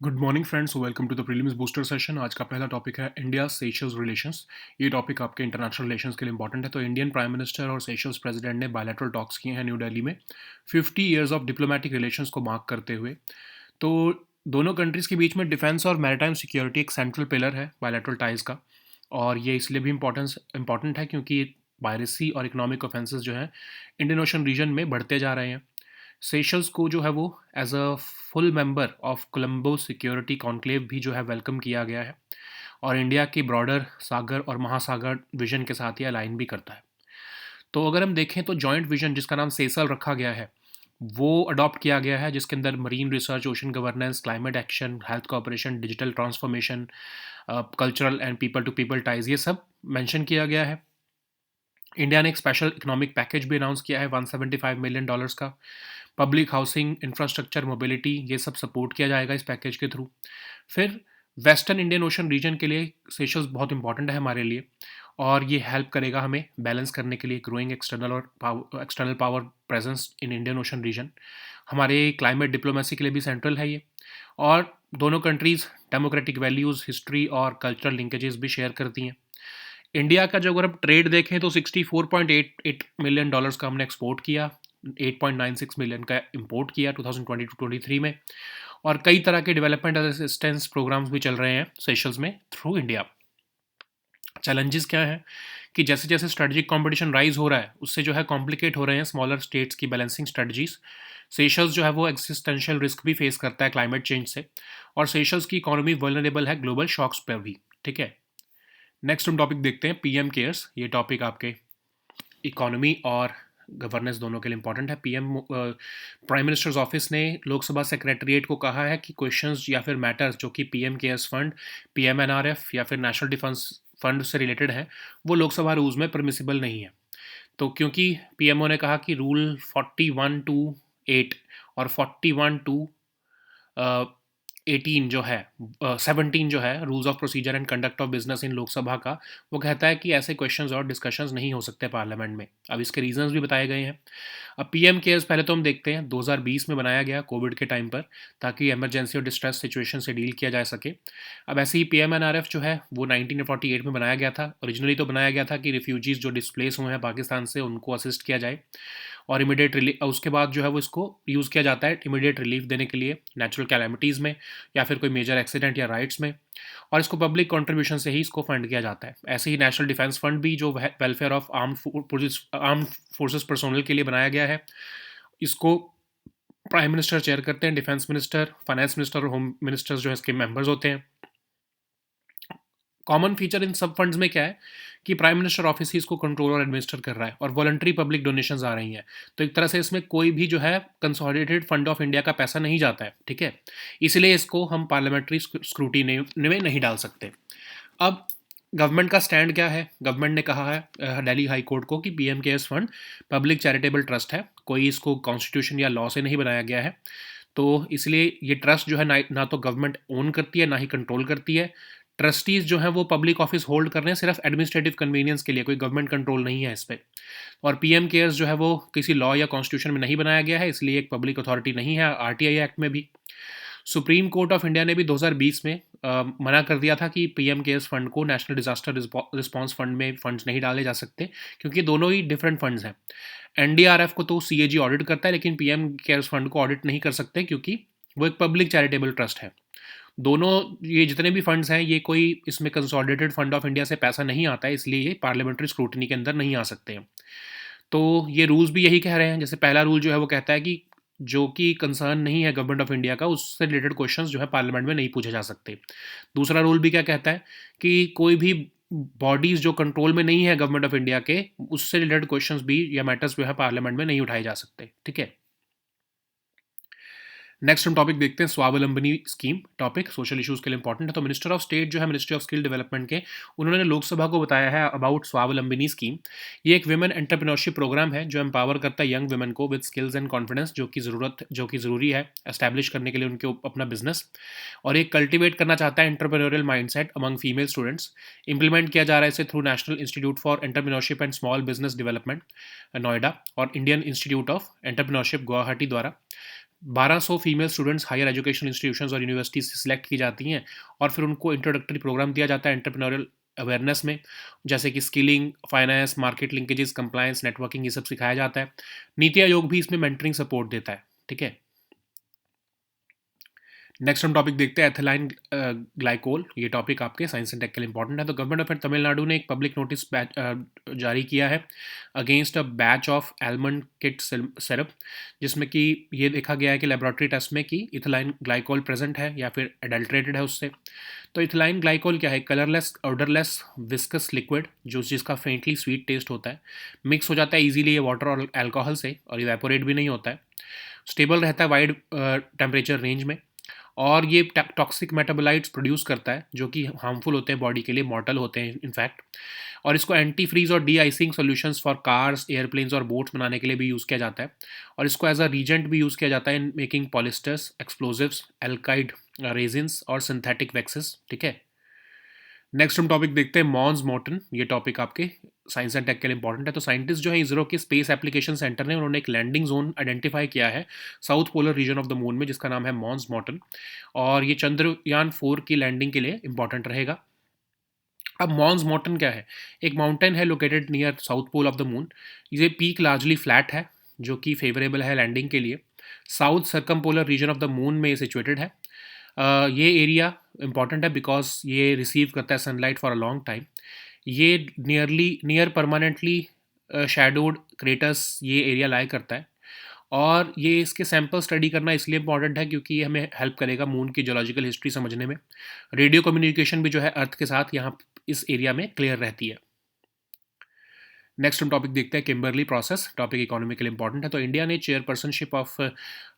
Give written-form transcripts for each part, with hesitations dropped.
Good morning friends, welcome to the prelims booster session. आज का पहला टॉपिक है इंडिया सेशल्स रिलेशंस। ये टॉपिक आपके इंटरनेशनल रिलेशंस के लिए इंपॉर्टेंट है। तो इंडियन प्राइम मिनिस्टर और सेशल्स प्रेसिडेंट ने बायलैटरल टॉक्स किए हैं न्यू दिल्ली में 50 ईयर्स ऑफ डिप्लोमेटिक रिलेशंस को मार्क करते हुए। तो दोनों कंट्रीज़ के बीच में डिफेंस और मैरीटाइम सिक्योरिटी एक सेंट्रल पिलर है बायलैटरल टाइज का। और ये इसलिए भी इंपॉर्टेंट है क्योंकि पायरेसी और इकोनॉमिक ऑफेंसेस जो हैं इंडियन ओशन रीजन में बढ़ते जा रहे हैं। सेशल्स को जो है वो as a full member of Colombo security conclave भी जो है वेलकम किया गया है और इंडिया की ब्रॉडर सागर और महासागर विजन के साथ ये अलाइन भी करता है। तो अगर हम देखें तो जॉइंट विजन जिसका नाम सेसल रखा गया है वो अडॉप्ट किया गया है, जिसके अंदर marine research, ocean governance, climate action, health cooperation, digital transformation, cultural and people to people ties, ये सब मेंशन किया गया है। इंडिया ने एक स्पेशल इकोनॉमिक पैकेज भी अनाउंस किया है $175 मिलियन का। पब्लिक हाउसिंग, इंफ्रास्ट्रक्चर, मोबिलिटी, ये सब सपोर्ट किया जाएगा इस पैकेज के थ्रू। फिर वेस्टर्न इंडियन ओशन रीजन के लिए सेशल्स बहुत इंपॉर्टेंट है हमारे लिए और ये हेल्प करेगा हमें बैलेंस करने के लिए growing external power presence in Indian ocean region. हमारे क्लाइमेट डिप्लोमेसी के लिए भी सेंट्रल है ये। और दोनों कंट्रीज़ डेमोक्रेटिक वैल्यूज़, हिस्ट्री और कल्चरल लिंकेजेस भी शेयर करती हैं। इंडिया का जो अगर आप ट्रेड देखें तो $64.88 मिलियन का हमने एक्सपोर्ट किया, 8.96 मिलियन का इंपोर्ट किया 2022-23 में। और कई तरह के डेवलपमेंट असिस्टेंस प्रोग्राम्स भी चल रहे हैं सेशल्स में थ्रू इंडिया। चैलेंजेस क्या हैं कि जैसे जैसे स्ट्रेटजिक कंपटीशन राइज हो रहा है उससे जो है कॉम्प्लिकेट हो रहे हैं स्मॉलर स्टेट्स की बैलेंसिंग स्ट्रेटजीज। सेशल्स जो है वो एक्सिस्टेंशियल रिस्क भी फेस करता है क्लाइमेट चेंज से, और सेशल्स की इकोनॉमी वल्नरेबल है ग्लोबल शॉक्स पर भी। ठीक है, नेक्स्ट हम टॉपिक देखते हैं पीएम केयर्स। ये टॉपिक आपके इकोनॉमी और गवर्नेंस दोनों के लिए इंपॉर्टेंट है। प्राइम मिनिस्टर्स ऑफिस ने लोकसभा सेक्रेटरीट को कहा है कि क्वेश्चंस या फिर मैटर्स जो कि पीएम केयर्स फंड, पीएमएनआरएफ या फिर नेशनल डिफेंस फंड से रिलेटेड हैं वो लोकसभा रूल्स में परमिसिबल नहीं है। तो क्योंकि पीएमओ ने कहा कि रूल 41(2)(8 और 41(2)(18 जो है 17 जो है rules of procedure and conduct of business in Lok Sabha का, वो कहता है कि ऐसे क्वेश्चंस और डिस्कशंस नहीं हो सकते पार्लियामेंट में। अब इसके रीजंस भी बताए गए हैं। अब पीएम केयर्स पहले तो हम देखते हैं 2020 में बनाया गया कोविड के टाइम पर, ताकि इमरजेंसी और डिस्ट्रेस सिचुएशन से डील किया जा सके। अब ऐसे ही पीएमएनआरएफ जो है वो 1948 में बनाया गया था। ओरिजिनली तो बनाया गया था कि रिफ्यूजीज जो डिस्प्लेस हुए हैं पाकिस्तान से उनको असिस्ट किया जाए और इमीडिएट रिलीफ, उसके बाद जो है वो इसको यूज़ किया जाता है इमीडिएट रिलीफ देने के लिए नेचुरल कैलामिटीज़ में या फिर कोई मेजर एक्सीडेंट या राइट्स में, और इसको पब्लिक कंट्रीब्यूशन से ही इसको फंड किया जाता है। ऐसे ही नेशनल डिफेंस फंड भी जो welfare of arm forces personnel के लिए बनाया गया है, इसको प्राइम मिनिस्टर चेयर करते हैं, डिफेंस मिनिस्टर, फाइनेंस मिनिस्टर और होम मिनिस्टर्स जो है इसके मेंबर्स होते हैं। कॉमन फीचर इन सब फंड्स में क्या है कि प्राइम मिनिस्टर ऑफिस ही इसको कंट्रोल और एडमिनिस्टर कर रहा है और वॉलंटरी पब्लिक डोनेशंस आ रही हैं। तो एक तरह से इसमें कोई भी जो है कंसोलिडेटेड फंड ऑफ इंडिया का पैसा नहीं जाता है। ठीक है, इसलिए इसको हम पार्लियामेंट्री स्क्रूटिनी में नहीं डाल सकते। अब गवर्नमेंट का स्टैंड क्या है? गवर्नमेंट ने कहा है दिल्ली हाई कोर्ट को कि PM cares fund public charitable trust है, कोई इसको कॉन्स्टिट्यूशन या लॉ से नहीं बनाया गया है। तो इसलिए ये ट्रस्ट जो है ना तो गवर्नमेंट ओन करती है ना ही कंट्रोल करती है। ट्रस्टीज जो हैं वो पब्लिक ऑफिस होल्ड कर रहे हैं सिर्फ एडमिनिस्ट्रेटिव कन्वीनियंस के लिए, कोई गवर्नमेंट कंट्रोल नहीं है इस पर। और पीएम केयर्स जो है वो किसी लॉ या कॉन्स्टिट्यूशन में नहीं बनाया गया है, इसलिए एक पब्लिक अथॉरिटी नहीं है आरटीआई एक्ट में भी। सुप्रीम कोर्ट ऑफ इंडिया ने भी 2020 में मना कर दिया था कि पीएम केयर्स फंड को नेशनल डिजास्टर रिस्पांस फंड में फंड्स नहीं डाले जा सकते, क्योंकि दोनों ही डिफरेंट फंड्स हैं। एनडीआरएफ को तो सीएजी ऑडिट करता है लेकिन पीएम केयर्स फंड को ऑडिट नहीं कर सकते क्योंकि वो एक पब्लिक चैरिटेबल ट्रस्ट है। दोनों ये जितने भी फंड्स हैं ये कोई इसमें कंसोलिडेटेड फंड ऑफ इंडिया से पैसा नहीं आता है, इसलिए ये पार्लियामेंट्री स्क्रूटनी के अंदर नहीं आ सकते हैं। तो ये रूल्स भी यही कह रहे हैं। जैसे पहला रूल जो है वो कहता है कि जो कि कंसर्न नहीं है गवर्नमेंट ऑफ इंडिया का उससे रिलेटेड क्वेश्चंस जो है पार्लियामेंट में नहीं पूछे जा सकते। दूसरा रूल भी क्या कहता है कि कोई भी बॉडीज जो कंट्रोल में नहीं है गवर्नमेंट ऑफ इंडिया के उससे रिलेटेड क्वेश्चंस भी या मैटर्स जो है पार्लियामेंट में नहीं उठाए जा सकते। ठीक है, नेक्स्ट हम टॉपिक देखते हैं स्वावलंबनी स्कीम। टॉपिक सोशल इश्यूज के लिए इंपॉर्टेंट है। तो मिनिस्टर ऑफ स्टेट जो है मिनिस्ट्री ऑफ स्किल डेवलपमेंट के, उन्होंने लोकसभा को बताया है अबाउट स्वावलंबनी स्कीम। ये एक विमेन एंटरप्रेन्योरशिप प्रोग्राम है जो एम्पावर करता है यंग वुमेन को विद स्किल्स एंड कॉन्फिडेंस, जो कि ज़रूरी है एस्टैब्लिश करने के लिए उनके अपना बिजनेस। और एक कल्टिवेट करना चाहता है entrepreneurial mindset among female students. Implement किया जा रहा है इसे through national institute for entrepreneurship and small business development Noida और Indian institute of entrepreneurship Guwahati द्वारा। 1200 female students higher education institutions और यूनिवर्सिटी से सिलेक्ट की जाती हैं और फिर उनको इंट्रोडक्टरी प्रोग्राम दिया जाता है एंटरप्रेन्योरियल अवेयरनेस में, जैसे कि skilling, finance, market linkages, compliance, networking, ये सब सिखाया जाता है। नीति आयोग भी इसमें मेंटरिंग सपोर्ट देता है। ठीक है, नेक्स्ट हम टॉपिक देखते हैं एथिलाइन ग्लाइकोल। ये टॉपिक आपके साइंस एंड टेक के लिए इंपॉर्टेंट है। तो गवर्नमेंट ऑफ तमिलनाडु ने एक पब्लिक नोटिस जारी किया है against a batch of almond kit syrup, जिसमें कि ये देखा गया है कि लेबोरेटरी टेस्ट में कि इथिलाइन ग्लाइकोल प्रेजेंट है या फिर एडल्ट्रेटेड है उससे। तो इथिलाइन ग्लाइकोल क्या है? कलरलेस, ऑर्डरलेस, विस्कस लिक्विड जो जिसका फेंटली स्वीट टेस्ट होता है, मिक्स हो जाता है इजीली ये वाटर और अल्कोहल से और इवेपोरेट भी नहीं होता है, स्टेबल रहता है वाइड टेम्परेचर रेंज में, और ये टॉक्सिक मेटाबोलाइट्स प्रोड्यूस करता है जो कि हार्मफुल होते हैं बॉडी के लिए, मॉर्टल होते हैं इनफैक्ट। और इसको एंटी फ्रीज और D icing solutions for cars, airplanes और बोट्स बनाने के लिए भी यूज़ किया जाता है। और इसको एज अ रीजेंट भी यूज़ किया जाता है in making polyesters, explosives, alkyd resins और सिंथेटिक वैक्सेस। ठीक है, नेक्स्ट हम टॉपिक देखते हैं मॉन्स मॉर्टन। ये टॉपिक आपके साइंस एंड टेक के लिए इंपॉर्टेंट है। तो साइंटिस्ट जो है इसरो के स्पेस एप्लीकेशन सेंटर ने उन्होंने एक लैंडिंग जोन आइडेंटिफाई किया है south polar region of the moon में, जिसका नाम है मॉन्स मॉर्टन, और ये चंद्रयान 4 की लैंडिंग के लिए इंपॉर्टेंट रहेगा। अब मॉन्स मॉर्टन क्या है? एक माउंटेन है located near south pole of the moon. ये पीक लार्जली फ्लैट है जो कि फेवरेबल है लैंडिंग के लिए। South circumpolar region of the moon में ये सिचुएटेड है। ये एरिया इंपॉर्टेंट है बिकॉज ये रिसीव करता है sunlight for a long time. ये नियर परमानेंटली शैडोड क्रेटर्स ये एरिया लाई करता है, और ये इसके सैंपल स्टडी करना इसलिए इंपॉर्टेंट है क्योंकि ये हमें हेल्प करेगा मून की जोलॉजिकल हिस्ट्री समझने में। रेडियो कम्युनिकेशन भी जो है अर्थ के साथ यहाँ इस एरिया में क्लियर रहती है। नेक्स्ट हम टॉपिक देखते हैं किम्बरली प्रोसेस। टॉपिक इकोनॉमी के लिए इंपॉर्टेंट है। तो इंडिया ने चेयरपर्सनशिप ऑफ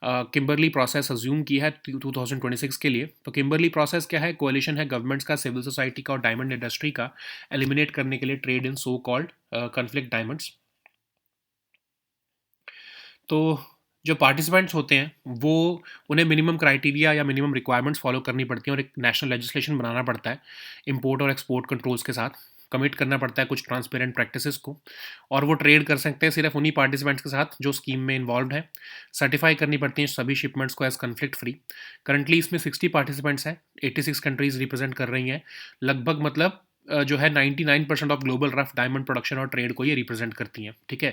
किम्बरली प्रोसेस अज्यूम की है 2026 के लिए। तो किम्बरली प्रोसेस क्या है? कोalition है गवर्नमेंट्स का, सिविल सोसाइटी का और डायमंड इंडस्ट्री का, एलिमिनेट करने के लिए trade in so called conflict diamonds. तो जो पार्टिसिपेंट्स होते हैं वो, उन्हें मिनिमम क्राइटेरिया या मिनिमम रिक्वायरमेंट्स फॉलो करनी पड़ती हैं और एक नेशनल लेजिस्लेशन बनाना पड़ता है इंपोर्ट और एक्सपोर्ट कंट्रोल्स के साथ, कमिट करना पड़ता है कुछ ट्रांसपेरेंट प्रैक्टिसेस को, और वो ट्रेड कर सकते हैं सिर्फ उन्हीं पार्टिसिपेंट्स के साथ जो स्कीम में इन्वॉल्व हैं। सर्टिफाई करनी पड़ती हैं सभी शिपमेंट्स को एज कन्फ्लिक्ट फ्री। करंटली इसमें 60 पार्टिसिपेंट्स हैं, 86 कंट्रीज रिप्रेजेंट कर रही हैं लगभग, मतलब जो है 99% of global rough diamond production और ट्रेड को ये रिप्रेजेंट करती हैं। ठीक है,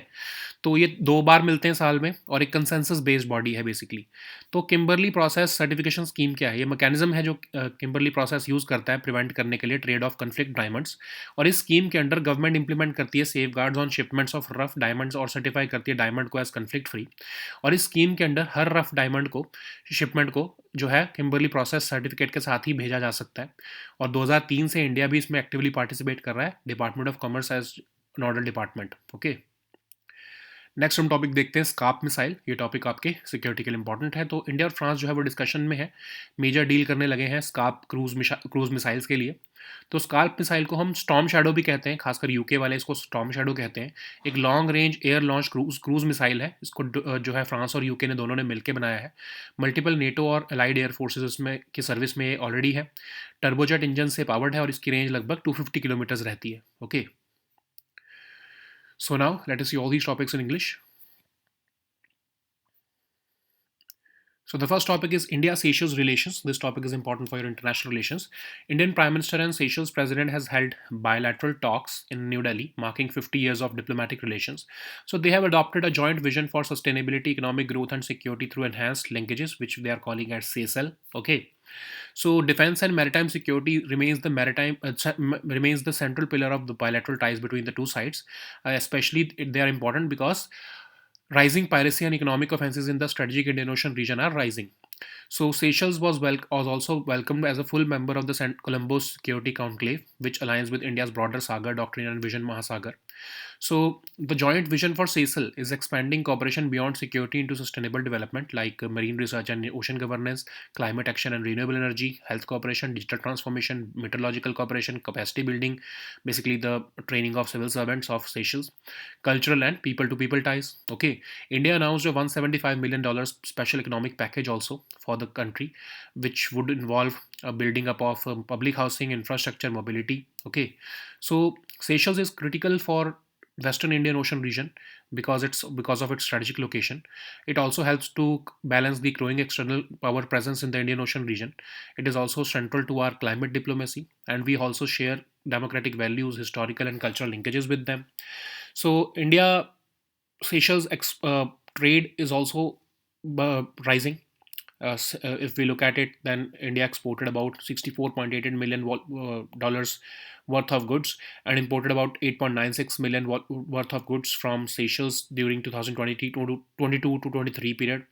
तो ये 2 बार मिलते हैं साल में और एक कंसेंसस बेस्ड बॉडी है बेसिकली। तो किम्बरली प्रोसेस सर्टिफिकेशन स्कीम क्या है? ये मैकेनिज्म है जो किम्बरली प्रोसेस यूज़ करता है प्रिवेंट करने के लिए ट्रेड ऑफ कन्फ्लिक्ट डायमंड्स, और इस स्कीम के अंडर गवर्नमेंट इंप्लीमेंट करती है safe guards on shipments of rough diamonds और सर्टिफाई करती है डायमंड को एज कन्फ्लिक्ट फ्री। और इस स्कीम के अंडर हर रफ डायमंड को, शिपमेंट को जो है किम्बरली प्रोसेस सर्टिफिकेट के साथ ही भेजा जा सकता है। और 2003 से इंडिया भी इसमें एक्टिवली पार्टिसिपेट कर रहा है, department of commerce as nodal department. Okay, next हम टॉपिक देखते हैं स्कार्प मिसाइल। ये टॉपिक आपके सिक्योरिटी के लिए इंपॉर्टेंट है। तो इंडिया और फ्रांस जो है वो डिस्कशन में है, मेजर डील करने लगे हैं स्कार्प क्रूज मिसाइल्स के लिए। तो स्कार्प मिसाइल को हम स्टॉर्म शैडो भी कहते हैं, खासकर यूके वाले इसको स्टॉर्म शैडो कहते हैं। एक long range air launch cruise missile है। इसको जो है फ्रांस और यूके ने दोनों ने मिलकर बनाया है। मल्टीपल नेटो और अलाइड एयर फोर्सेज उसमें की सर्विस में ऑलरेडी है। टर्बोजेट इंजन से पावर्ड है और इसकी रेंज लगभग 250 किलोमीटर्स रहती है। Okay, so now let us see all these topics in English. So the first topic is India-Seychelles relations. This topic is important for your international relations. Indian Prime Minister and Seychelles President has held bilateral talks in New Delhi, marking 50 years of diplomatic relations. So they have adopted a joint vision for sustainability, economic growth, and security through enhanced linkages, which they are calling as SESL. Okay. So defense and maritime security remains the central pillar of the bilateral ties between the two sides. Especially they are important because rising piracy and economic offenses in the strategic Indian Ocean region are rising. So Seychelles was also welcomed as a full member of the Colombo Security Conclave, which aligns with India's broader Sagar doctrine and Vision Mahasagar. So the joint vision for Seychelles is expanding cooperation beyond security into sustainable development like marine research and ocean governance, climate action and renewable energy, health cooperation, digital transformation, meteorological cooperation, capacity building, basically the training of civil servants of Seychelles, cultural and people-to-people ties. Okay, India announced a $175 million special economic package also for the country, which would involve a building up of public housing, infrastructure, mobility. Okay, so Seychelles is critical for Western Indian Ocean region because of its strategic location. It also helps to balance the growing external power presence in the Indian Ocean region. It is also central to our climate diplomacy, and we also share democratic values, historical and cultural linkages with them. So India Seychelles trade is also rising. If we look at it, then India exported about 64.88 million dollars worth of goods and imported about 8.96 million worth of goods from Seychelles during 2020 to 22 to 23 period.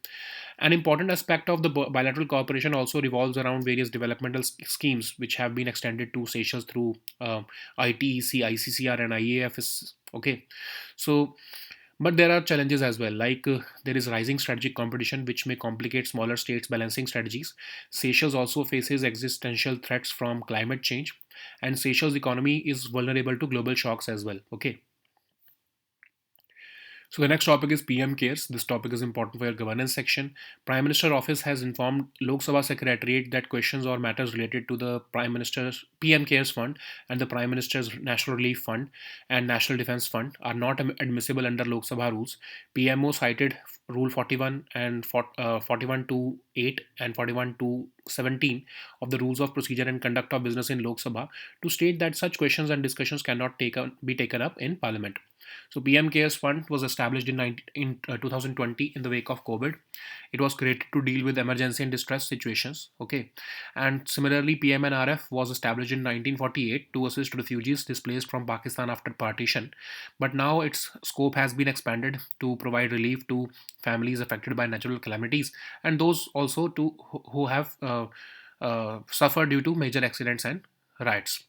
An important aspect of the bilateral cooperation also revolves around various developmental schemes which have been extended to Seychelles through ITEC, ICCR, and IAFS. Okay, so but there are challenges as well, like there is rising strategic competition which may complicate smaller states' balancing strategies. Seychelles also faces existential threats from climate change, and Seychelles' economy is vulnerable to global shocks as well. Okay. So the next topic is PM Cares. This topic is important for your governance section. Prime Minister Office has informed Lok Sabha Secretariat that questions or matters related to the Prime Minister's PM Cares Fund and the Prime Minister's National Relief Fund and National Defence Fund are not admissible under Lok Sabha rules. PMO cited Rule 41 and 41 to 8 and 41 to 17 of the Rules of Procedure and Conduct of Business in Lok Sabha to state that such questions and discussions cannot be taken up in Parliament. So PM Cares Fund was established in 2020 in the wake of COVID. It was created to deal with emergency and distress situations. Okay, and similarly, PMNRF was established in 1948 to assist refugees displaced from Pakistan after partition. But now its scope has been expanded to provide relief to families affected by natural calamities and those also to who have suffered due to major accidents and riots.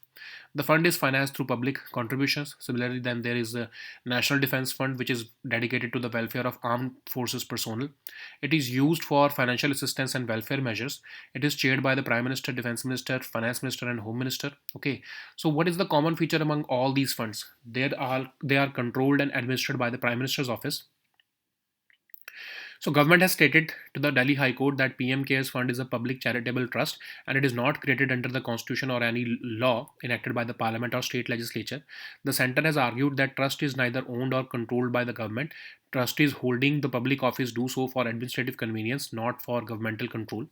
The fund is financed through public contributions. Similarly, then there is a National Defense Fund, which is dedicated to the welfare of armed forces personnel. It is used for financial assistance and welfare measures. It is chaired by the Prime Minister, Defense Minister, Finance Minister, and Home Minister. Okay, so what is the common feature among all these funds? They are controlled and administered by the Prime Minister's office. So government has stated to the Delhi High Court that PM Cares Fund is a public charitable trust and it is not created under the constitution or any law enacted by the parliament or state legislature. The center has argued that trust is neither owned or controlled by the government. Trustees holding the public office do so for administrative convenience, not for governmental control.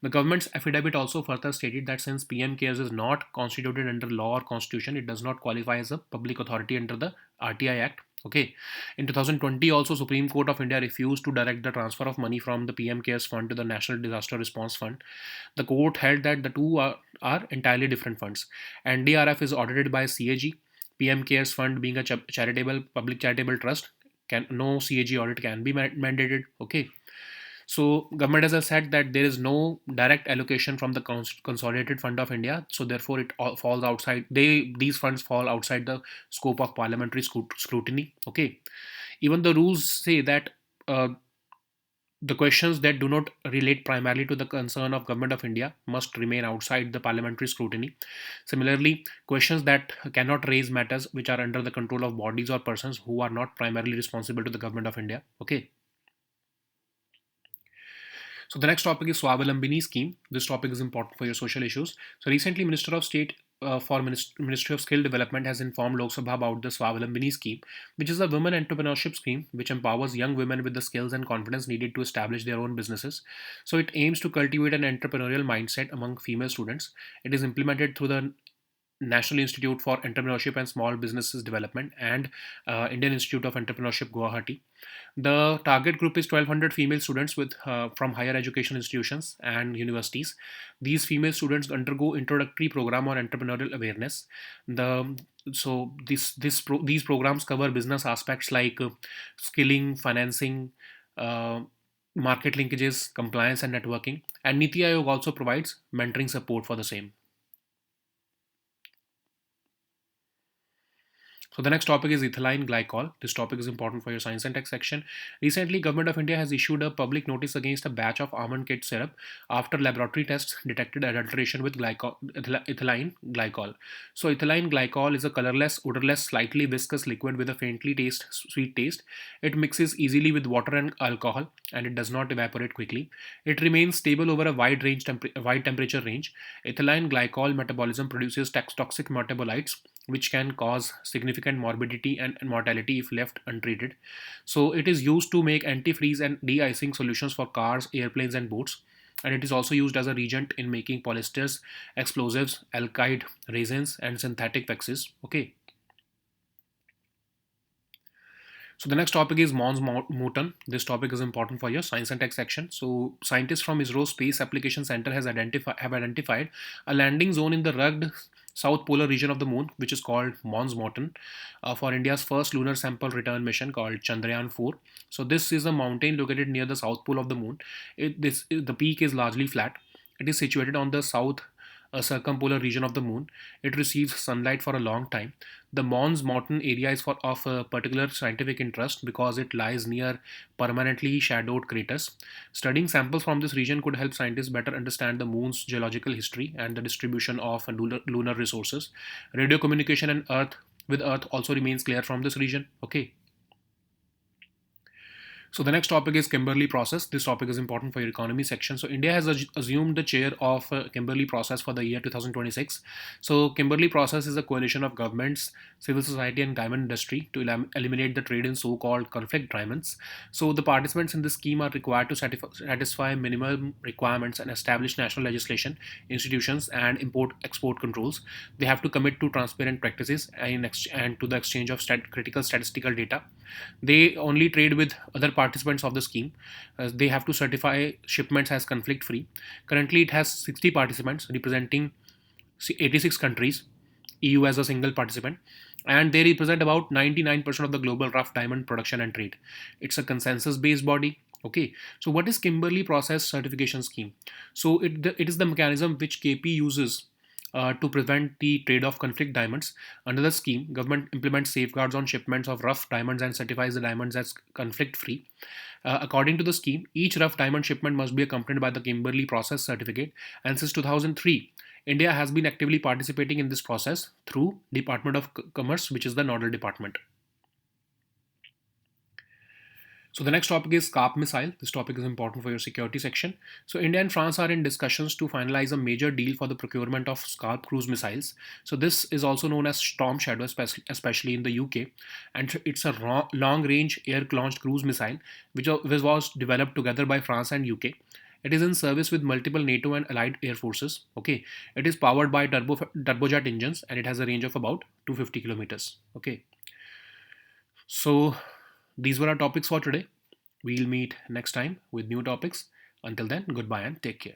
The government's affidavit also further stated that since PM Cares is not constituted under law or constitution, it does not qualify as a public authority under the RTI Act. Okay. In 2020, also Supreme Court of India refused to direct the transfer of money from the PM Cares Fund to the National Disaster Response Fund. The court held that the two are entirely different funds. NDRF is audited by CAG. PM Cares Fund being a public charitable trust, no CAG audit can be mandated. Okay. So government has said that there is no direct allocation from the consolidated fund of India, so therefore it all falls outside. These funds fall outside the scope of parliamentary scrutiny. Okay, even the rules say that uh, the questions that do not relate primarily to the concern of government of India must remain outside the parliamentary scrutiny. Similarly, questions that cannot raise matters which are under the control of bodies or persons who are not primarily responsible to the government of India. Okay. So the next topic is Swavälambini scheme. This topic is important for your social issues. So recently, Minister of State for Ministry of Skill Development has informed Lok Sabha about the Swavälambini scheme, which is a women entrepreneurship scheme which empowers young women with the skills and confidence needed to establish their own businesses. So it aims to cultivate an entrepreneurial mindset among female students. It is implemented through the National Institute for Entrepreneurship and Small Businesses Development and Indian Institute of Entrepreneurship Guwahati. The target group is 1,200 female students from higher education institutions and universities. These female students undergo introductory program on entrepreneurial awareness. These programs cover business aspects like skilling, financing, uh, market linkages, compliance, and networking. And Niti Aayog also provides mentoring support for the same. So the next topic is ethylene glycol. This topic is important for your science and tech section. Recently, Government of India has issued a public notice against a batch of almond kit syrup after laboratory tests detected adulteration with ethylene glycol. So ethylene glycol is a colorless, odorless, slightly viscous liquid with a sweet taste. It mixes easily with water and alcohol, and it does not evaporate quickly. It remains stable over a wide temperature range. Ethylene glycol metabolism produces toxic metabolites which can cause significant morbidity and mortality if left untreated. So it is used to make antifreeze and de-icing solutions for cars, airplanes, and boats. And it is also used as a reagent in making polyesters, explosives, alkyd resins, and synthetic waxes. Okay. So the next topic is Mons Moton. This topic is important for your science and tech section. So scientists from ISRO Space Application Center have identified a landing zone in the rugged south polar region of the moon, which is called Mons Moton, for India's first lunar sample return mission called Chandrayaan 4. So this is a mountain located near the south pole of the moon. The peak is largely flat. It is situated on the south circumpolar region of the moon. It receives sunlight for a long time. The Mons Mountain area is of a particular scientific interest because it lies near permanently shadowed craters. Studying samples from this region could help scientists better understand the moon's geological history and the distribution of lunar resources. Radio communication and Earth also remains clear from this region. Okay. So the next topic is Kimberley process. This topic is important for your economy section. So India has assumed the chair of Kimberley process for the year 2026. So Kimberley process is a coalition of governments, civil society, and diamond industry to eliminate the trade in so-called conflict diamonds. So the participants in this scheme are required to satisfy minimum requirements and establish national legislation, institutions, and import-export controls. They have to commit to transparent practices and to the exchange of critical statistical data. They only trade with other participants of the scheme. They have to certify shipments as conflict free. Currently, it has 60 participants representing 86 countries, EU as a single participant, and they represent about 99% of the global rough diamond production and trade. It's a consensus based body. Okay, so what is Kimberley Process Certification Scheme? So it is the mechanism which KP uses to prevent the trade of conflict diamonds. Under the scheme, government implements safeguards on shipments of rough diamonds and certifies the diamonds as conflict free. According to the scheme, each rough diamond shipment must be accompanied by the Kimberley Process Certificate, and since 2003, India has been actively participating in this process through Department of Commerce, which is the nodal department. So the next topic is SCARP missile. This topic is important for your security section. So India and France are in discussions to finalize a major deal for the procurement of SCARP cruise missiles. So this is also known as Storm Shadow, especially in the UK, and it's a long-range air-launched cruise missile which was developed together by France and UK. It is in service with multiple NATO and allied air forces. Okay, it is powered by turbojet engines and it has a range of about 250 kilometers. Okay, so these were our topics for today. We'll meet next time with new topics. Until then, goodbye and take care.